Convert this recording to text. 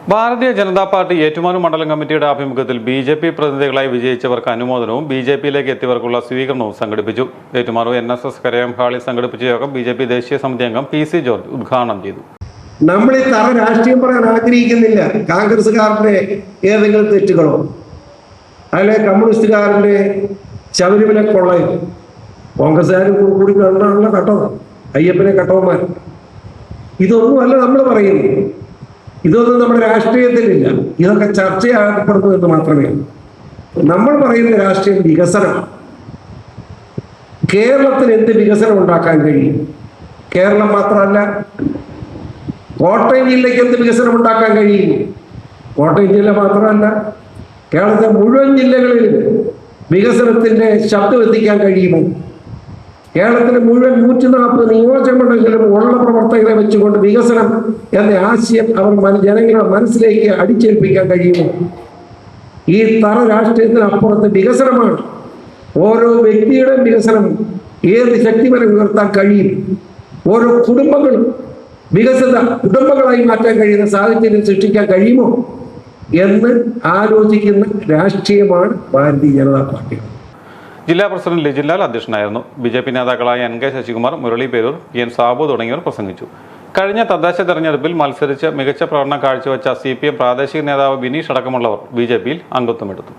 Bharatiya Janata party Ettumanoor മണ്ഡലം കമ്മിറ്റിയുടെ ആഭിമുഖ്യത്തിൽ ബി.ജെ.പി. പ്രതിനിധികളായി വിജയിച്ചവർക്ക് അനുമോദനവും ബി.ജെ.പിയിലേക്ക് എത്തിയവർക്കുള്ള സ്വീകരണവും സംഘടിപ്പിച്ചു. ഏറ്റുമാനൂർ NSS കരയം ഹാളിൽ സംഘടിപ്പിച്ച യോഗം ബി.ജെ.പി. ദേശീയ സമിതി അംഗം PC ജോർജ് ഉദ്ഘാടനം ചെയ്തു. നമ്മൾ ഈ തറ രാഷ്ട്രീയം പറയാൻ ആഗ്രഹിക്കുന്നില്ല. കോൺഗ്രസ്സുകാരുടെ ഏതെങ്കിലും തെറ്റുകളോ അല്ലെ കമ്മ്യൂണിസ്റ്റുകാരന്റെ ശബരിമല കൊള്ളയോ കോൺഗ്രസ്സുകാരും കൂടി കണ്ടാണല്ലോ കട്ടവ അയ്യപ്പനെ കട്ടവന്മാർ. ഇതൊന്നുമല്ല നമ്മൾ പറയുന്നത്. ഇതൊന്നും നമ്മുടെ രാഷ്ട്രീയത്തിലില്ല. ഇതൊക്കെ ചർച്ചയാക്കപ്പെടുന്നു എന്ന് മാത്രമേ. നമ്മൾ പറയുന്ന രാഷ്ട്രീയം വികസനം. കേരളത്തിന് എന്ത് വികസനം ഉണ്ടാക്കാൻ കഴിയും? കേരളം മാത്രമല്ല, കോട്ടയം ജില്ലയ്ക്ക് എന്ത് വികസനം ഉണ്ടാക്കാൻ കഴിയും? കോട്ടയം ജില്ല മാത്രമല്ല, കേരളത്തിലെ മുഴുവൻ ജില്ലകളിലും വികസനത്തിന്റെ ശബ്ദം എത്തിക്കാൻ കഴിയുമോ? കേരളത്തിലെ മുഴുവൻ 140 നിയോജകമണ്ഡലങ്ങളിലും ഉള്ള പ്രവർത്തകരെ വെച്ചുകൊണ്ട് വികസനം എന്ന ആശയം അവർ ജനങ്ങളുടെ മനസ്സിലേക്ക് അടിച്ചേൽപ്പിക്കാൻ കഴിയുമോ? ഈ തറ രാഷ്ട്രീയത്തിന് അപ്പുറത്ത് വികസനമാണ്. ഓരോ വ്യക്തിയുടെയും വികസനം ഏത് ശക്തി വരെ ഉയർത്താൻ കഴിയും? ഓരോ കുടുംബങ്ങളും വികസിത കുടുംബങ്ങളായി മാറ്റാൻ കഴിയുന്ന സാഹചര്യം സൃഷ്ടിക്കാൻ കഴിയുമോ എന്ന് ആലോചിക്കുന്ന രാഷ്ട്രീയമാണ് ഭാരതീയ ജനതാ പാർട്ടി. ജില്ലാ പ്രസിഡന്റ് ലിജിൻലാൽ അധ്യക്ഷനായിരുന്നു. ബി.ജെ.പി. നേതാക്കളായ NK ശശികുമാർ, മുരളി പേരൂർ, PN സാബു തുടങ്ങിയവർ പ്രസംഗിച്ചു. കഴിഞ്ഞ തദ്ദേശ തെരഞ്ഞെടുപ്പിൽ മത്സരിച്ച് മികച്ച പ്രകടനം കാഴ്ചവെച്ച CPM പ്രാദേശിക നേതാവ് ബിനീഷ് അടക്കമുള്ളവർ ബി.ജെ.പിയിൽ അംഗത്വമെടുത്തു.